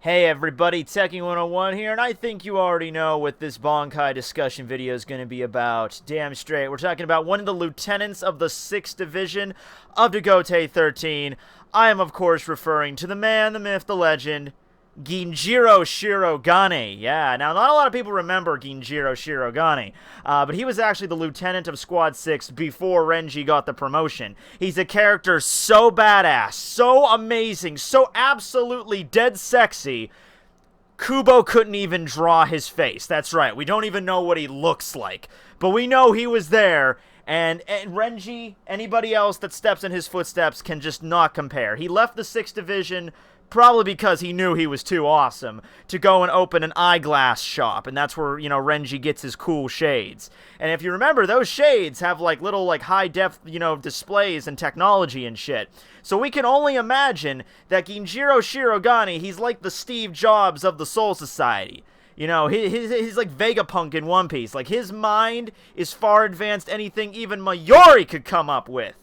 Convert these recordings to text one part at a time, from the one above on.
Hey everybody, Tekking101 here, and I think you already know what this Bankai discussion video is going to be about. Damn straight. We're talking about one of the lieutenants of the 6th Division of Dagote 13. I am, of course, referring to the man, the myth, the legend, Ginjiro Shirogane. Yeah, now not a lot of people remember Ginjiro Shirogane, but he was actually the lieutenant of Squad 6 before Renji got the promotion. He's a character so badass, so amazing, so absolutely dead sexy, Kubo couldn't even draw his face. That's right, we don't even know what he looks like, but we know he was there. And Renji, anybody else that steps in his footsteps can just not compare. He left the 6th Division probably because he knew he was too awesome to go and open an eyeglass shop, and that's where, Renji gets his cool shades. And if you remember, those shades have, little, high-def, displays and technology and shit. So we can only imagine that Ginjiro Shirogane, he's like the Steve Jobs of the Soul Society. He's like Vegapunk in One Piece. Like, his mind is far advanced anything even Mayuri could come up with.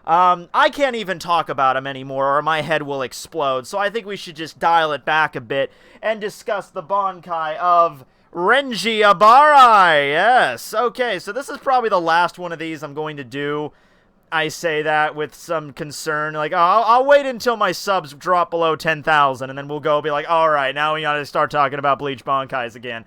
I can't even talk about him anymore or my head will explode, so I think we should just dial it back a bit and discuss the Bankai of Renji Abarai. Yes, okay, so this is probably the last one of these I'm going to do. I say that with some concern, I'll wait until my subs drop below 10,000, and then we'll be like, alright, now we gotta start talking about Bleach Bankais again.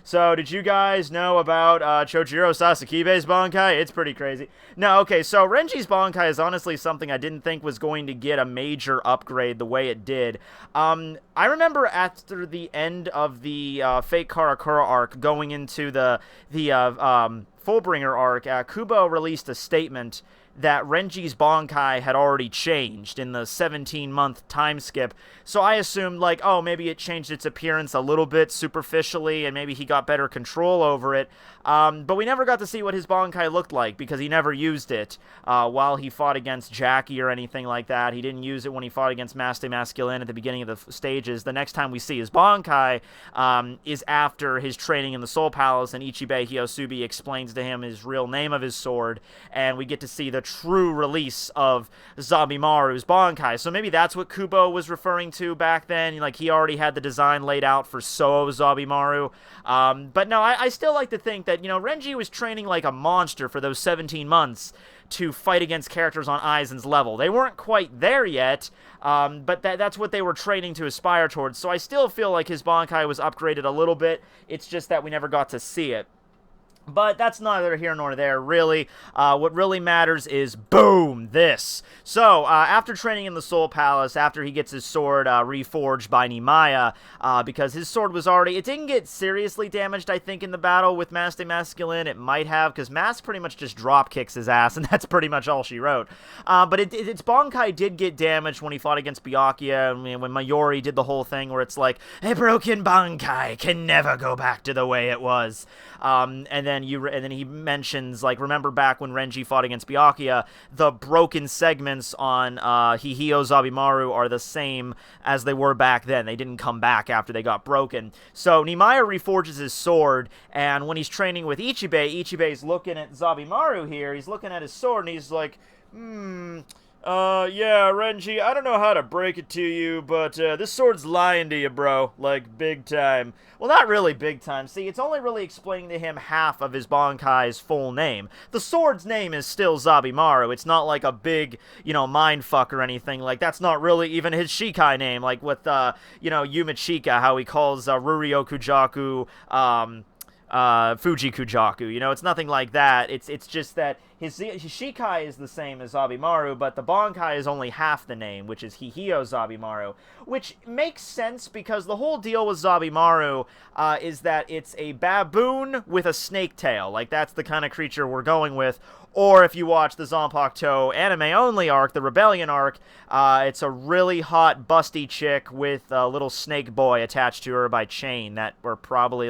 So did you guys know about, Chojiro Sasakibe's Bankai? It's pretty crazy. No, okay, so Renji's Bankai is honestly something I didn't think was going to get a major upgrade the way it did. I remember after the end of the, Fake Karakura arc, going into the Fullbringer arc, Kubo released a statement that Renji's Bankai had already changed in the 17-month time skip, so I assumed, oh, maybe it changed its appearance a little bit superficially, and maybe he got better control over it, but we never got to see what his Bankai looked like, because he never used it while he fought against Jackie or anything like that. He didn't use it when he fought against Master Masculine at the beginning of the stages. The next time we see his Bankai is after his training in the Soul Palace, and Ichibei Hyosubi explains to him his real name of his sword, and we get to see the true release of Zabimaru's Bankai. So maybe that's what Kubo was referring to back then. He already had the design laid out for Sôô Zabimaru. But no, I still like to think that, Renji was training like a monster for those 17 months to fight against characters on Aizen's level. They weren't quite there yet, but that's what they were training to aspire towards. So I still feel like his Bankai was upgraded a little bit. It's just that we never got to see it. But that's neither here nor there, really. What really matters is, boom, this. So, after training in the Soul Palace, after he gets his sword reforged by Nimaya, because his sword was already... It didn't get seriously damaged, I think, in the battle with Master Masculine. It might have, because Mas pretty much just drop kicks his ass, and that's pretty much all she wrote. But its Bankai did get damaged when he fought against Byakuya, and when Mayuri did the whole thing where it's like, a broken Bankai can never go back to the way it was. And then he mentions, remember back when Renji fought against Byakuya, the broken segments on Hihio Zabimaru are the same as they were back then. They didn't come back after they got broken. So Nimaya reforges his sword, and when he's training with Ichibei's looking at Zabimaru here, he's looking at his sword, and he's like, yeah, Renji, I don't know how to break it to you, but, this sword's lying to you, bro. Big time. Well, not really big time. See, it's only really explaining to him half of his Bankai's full name. The sword's name is still Zabimaru. It's not like a big, mindfuck or anything. That's not really even his Shikai name. With, Yumachika, how he calls, Rurio Kujaku, Fuji Kujaku, it's nothing like that. It's just that his Shikai is the same as Zabimaru, but the Bankai is only half the name, which is Hihio Zabimaru, which makes sense because the whole deal with Zabimaru is that it's a baboon with a snake tail. That's the kind of creature we're going with. Or if you watch the Zanpakuto anime-only arc, the Rebellion arc, it's a really hot, busty chick with a little snake boy attached to her by chain that were probably,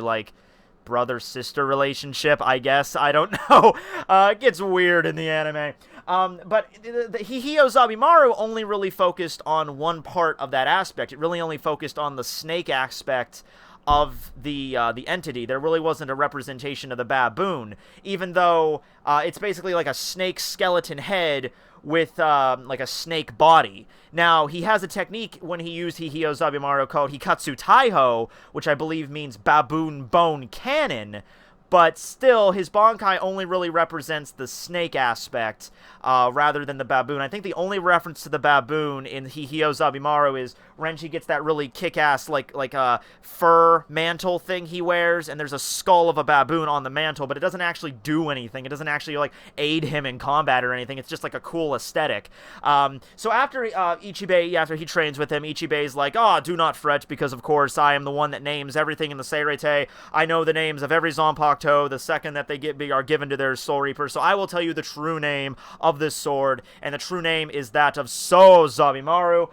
brother-sister relationship, I guess. I don't know. It gets weird in the anime. But the Hihio Zabimaru only really focused on one part of that aspect. It really only focused on the snake aspect of the entity. There really wasn't a representation of the baboon, even though it's basically like a snake skeleton head with like a snake body. Now, he has a technique when he used Sôô Zabimaru called Hikatsu Taiho, which I believe means baboon bone cannon, but still, his Bankai only really represents the snake aspect rather than the baboon. I think the only reference to the baboon in Sôô Zabimaru is Renji gets that really kick-ass, like a fur mantle thing he wears, and there's a skull of a baboon on the mantle, but it doesn't actually do anything. It doesn't actually, like, aid him in combat or anything. It's just, like, a cool aesthetic. So after Ichibei, after he trains with him, Ichibei's like, oh, do not fret, because, of course, I am the one that names everything in the Seirete. I know the names of every Zanpakuto the second that they are given to their Soul Reaper, so I will tell you the true name of this sword, and the true name is that of Sôô Zabimaru,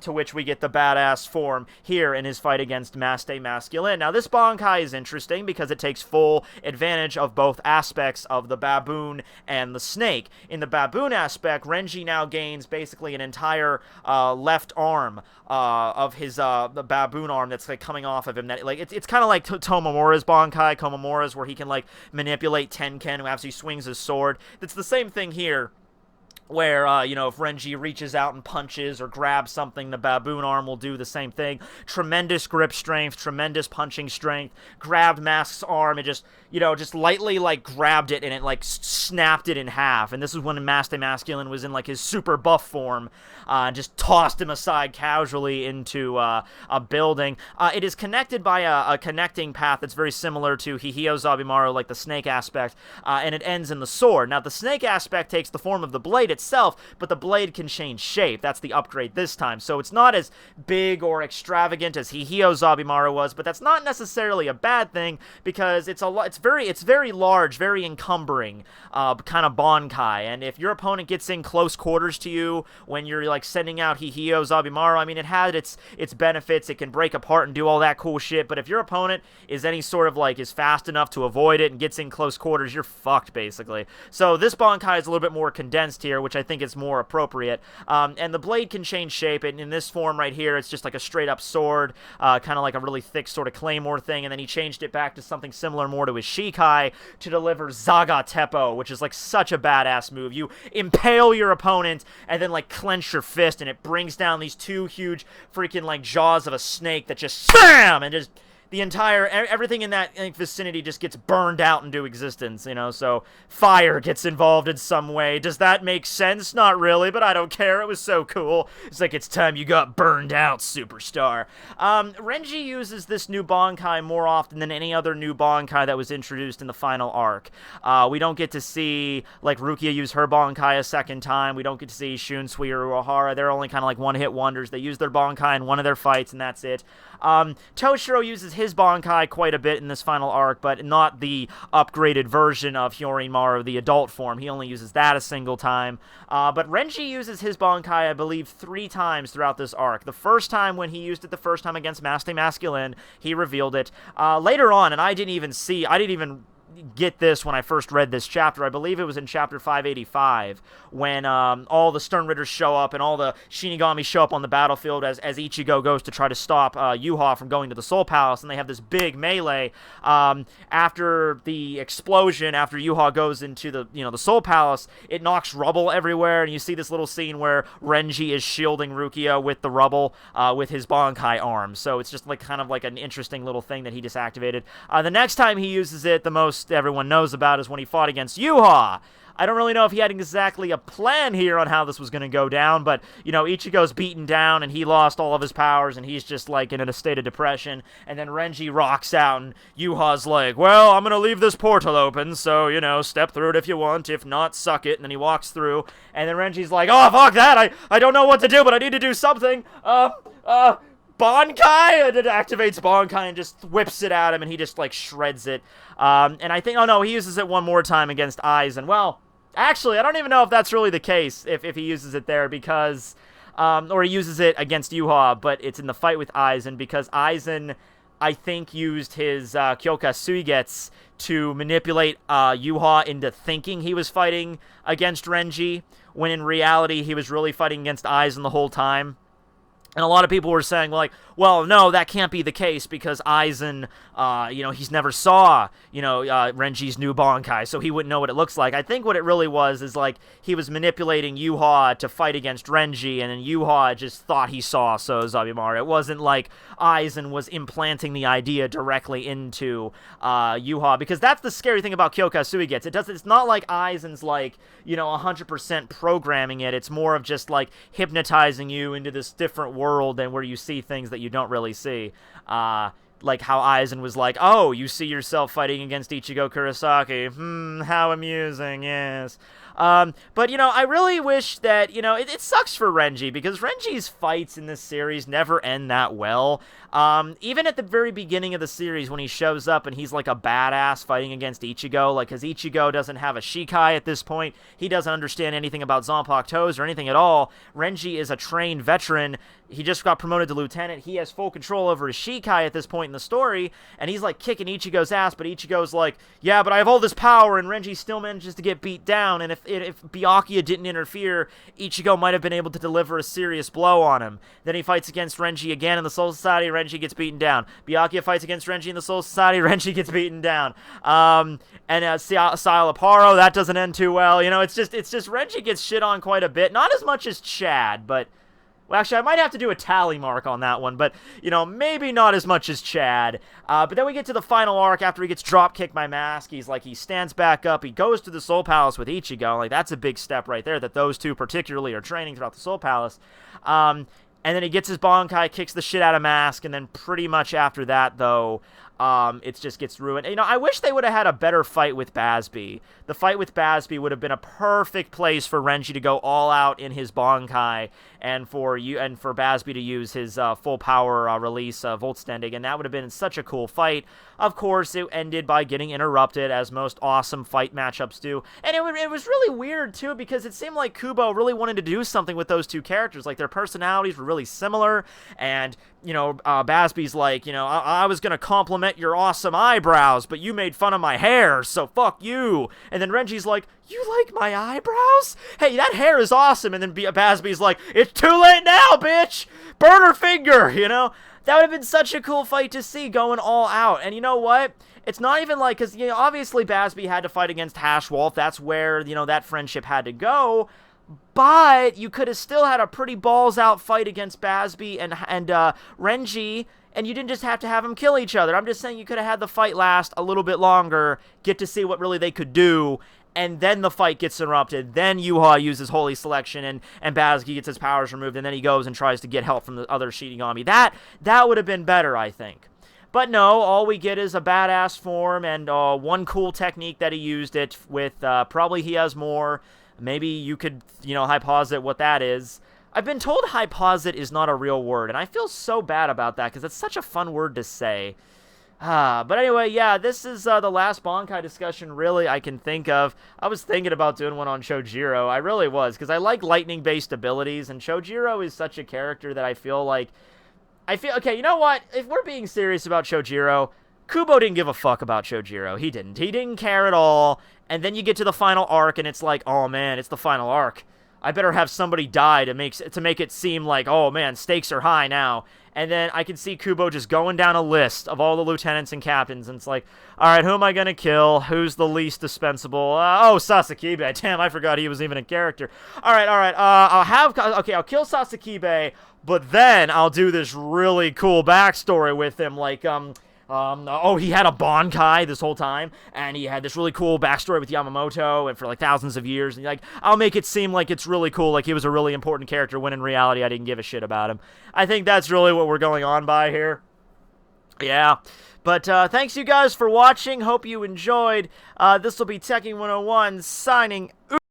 to which we get the badass form here in his fight against Maste Masculine. Now, this Bankai is interesting because it takes full advantage of both aspects of the baboon and the snake. In the baboon aspect, Renji now gains basically an entire left arm of his the baboon arm that's like coming off of him. That it's kind of like Tomomura's Bankai, Komamura's, where he can like manipulate Tenken as he swings his sword. It's the same thing here, where, you know, if Renji reaches out and punches or grabs something, the baboon arm will do the same thing. Tremendous grip strength, tremendous punching strength. Grabbed Mask's arm and just, you know, just lightly, like, grabbed it and it, like, snapped it in half. And this is when Maste Masculine was in, like, his super buff form, and just tossed him aside casually into a building. It is connected by a connecting path that's very similar to Sôô Zabimaru, like the snake aspect, and it ends in the sword. Now, the snake aspect takes the form of the blade itself, but the blade can change shape. That's the upgrade this time. So it's not as big or extravagant as Sôô Zabimaru was, but that's not necessarily a bad thing, because it's very large, very encumbering kind of Bankai. And if your opponent gets in close quarters to you when you're like sending out Sôô Zabimaru, I mean, it had its benefits. It can break apart and do all that cool shit, but if your opponent is any sort of like is fast enough to avoid it and gets in close quarters, you're fucked basically. So this Bankai is a little bit more condensed here, which I think is more appropriate. And the blade can change shape, and in this form right here, it's just like a straight-up sword, kind of like a really thick sort of claymore thing, and then he changed it back to something similar more to his Shikai to deliver Zaga Teppo, which is like such a badass move. You impale your opponent, and then like clench your fist, and it brings down these two huge freaking like jaws of a snake that just SPAM! And just the entire, everything in that vicinity just gets burned out into existence, you know, so fire gets involved in some way. Does that make sense? Not really, but I don't care. It was so cool. It's like, it's time you got burned out, superstar. Renji uses this new Bankai more often than any other new Bankai that was introduced in the final arc. We don't get to see, like, Rukia use her Bankai a second time. We don't get to see Shunsui or Uehara. They're only kind of like one-hit wonders. They use their Bankai in one of their fights, and that's it. Toshiro uses his Bankai quite a bit in this final arc, but not the upgraded version of Hyorimaru, the adult form. He only uses that a single time. But Renji uses his Bankai, I believe, 3 times throughout this arc. The first time when he used it the first time against Maste Masculine, he revealed it. Later on, and I didn't even get this when I first read this chapter. I believe it was in chapter 585 when all the Stern Ritters show up and all the Shinigami show up on the battlefield as Ichigo goes to try to stop Yuha from going to the Soul Palace, and they have this big melee after the explosion. After Yuha goes into the Soul Palace, it knocks rubble everywhere, and you see this little scene where Renji is shielding Rukia with the rubble with his Bankai arm. So it's just like kind of like an interesting little thing that he just activated. The next time he uses it, the most everyone knows about is when he fought against Yuha. I don't really know if he had exactly a plan here on how this was going to go down, but, you know, Ichigo's beaten down, and he lost all of his powers, and he's just, like, in a state of depression, and then Renji rocks out, and Yuha's like, well, I'm going to leave this portal open, so, you know, step through it if you want, if not, suck it, and then he walks through, and then Renji's like, oh, fuck that, I don't know what to do, but I need to do something, Bankai! And it activates Bankai and just whips it at him, and he just, like, shreds it. And I think, oh no, he uses it one more time against Aizen. Well, actually, I don't even know if that's really the case, if he uses it there, because, or he uses it against Yuha, but it's in the fight with Aizen, because Aizen, I think, used his Kyoka Suigetsu to manipulate Yuha into thinking he was fighting against Renji, when in reality he was really fighting against Aizen the whole time. And a lot of people were saying, like, well, no, that can't be the case because Aizen, he's never saw, Renji's new Bankai, so he wouldn't know what it looks like. I think what it really was is, like, he was manipulating Yuha to fight against Renji, and then Yuha just thought he saw Sôô Zabimaru. It wasn't like Aizen was implanting the idea directly into Yuha, because that's the scary thing about Kyokasui gets. It's not like Aizen's, like, 100% programming it. It's more of just, like, hypnotizing you into this different world and where you see things that you don't really see. Like how Aizen was like, oh, you see yourself fighting against Ichigo Kurosaki. How amusing, yes. But, I really wish that, it sucks for Renji, because Renji's fights in this series never end that well. Even at the very beginning of the series when he shows up and he's like a badass fighting against Ichigo, like, because Ichigo doesn't have a Shikai at this point, he doesn't understand anything about Zanpakuto toes or anything at all. Renji is a trained veteran. He just got promoted to lieutenant. He has full control over his Shikai at this point in the story, and he's like kicking Ichigo's ass, but Ichigo's like, yeah, but I have all this power, and Renji still manages to get beat down, and if Byakuya didn't interfere, Ichigo might have been able to deliver a serious blow on him. Then he fights against Renji again in the Soul Society, Renji gets beaten down. Byakuya fights against Renji in the Soul Society, Renji gets beaten down. And Paro, that doesn't end too well. It's just Renji gets shit on quite a bit. Not as much as Chad, but... Well, actually, I might have to do a tally mark on that one, but, maybe not as much as Chad. But then we get to the final arc after he gets drop-kicked by Mask. He stands back up. He goes to the Soul Palace with Ichigo. Like, that's a big step right there, that those two particularly are training throughout the Soul Palace. And then he gets his Bankai, kicks the shit out of Mask, and then pretty much after that, though, it just gets ruined. I wish they would have had a better fight with Basby. The fight with Basby would have been a perfect place for Renji to go all out in his Bankai, and for Basby to use his full power release Voltständig, and that would have been such a cool fight. Of course, it ended by getting interrupted, as most awesome fight matchups do. And it was really weird, too, because it seemed like Kubo really wanted to do something with those two characters. Like, their personalities were really similar, and, Basby's like, I was going to compliment your awesome eyebrows, but you made fun of my hair, so fuck you. And then Renji's like, you like my eyebrows? Hey, that hair is awesome. And then Basby's like, it's too late now, bitch! Burn her finger, That would have been such a cool fight to see, going all out. And you know what? It's not even like, because, obviously Basby had to fight against Hashwolf. That's where, that friendship had to go. But you could have still had a pretty balls-out fight against Basby and Renji, and you didn't just have to have them kill each other. I'm just saying you could have had the fight last a little bit longer, get to see what really they could do, and then the fight gets interrupted. Then Yuha uses Holy Selection, and Basby gets his powers removed, and then he goes and tries to get help from the other Shinigami. That would have been better, I think. But no, all we get is a badass form and one cool technique that he used it with. Probably he has more. Maybe you could, hyposit what that is. I've been told hyposit is not a real word, and I feel so bad about that because it's such a fun word to say. But anyway, yeah, this is the last Bankai discussion really I can think of. I was thinking about doing one on Shojiro. I really was, because I like lightning-based abilities, and Shojiro is such a character that I feel, okay, you know what? If we're being serious about Shojiro, Kubo didn't give a fuck about Shojiro. He didn't. He didn't care at all. And then you get to the final arc, and it's like, oh man, it's the final arc. I better have somebody die to make it seem like, oh man, stakes are high now. And then I can see Kubo just going down a list of all the lieutenants and captains, and it's like, all right, who am I gonna kill? Who's the least dispensable? Sasakibe. Damn, I forgot he was even a character. All right. I'll kill Sasakibe, but then I'll do this really cool backstory with him, like, he had a Bankai this whole time, and he had this really cool backstory with Yamamoto, and for like thousands of years, and I'll make it seem like it's really cool, like he was a really important character, when in reality I didn't give a shit about him. I think that's really what we're going on by here. Yeah. But thanks you guys for watching. Hope you enjoyed. This will be Tekking101 signing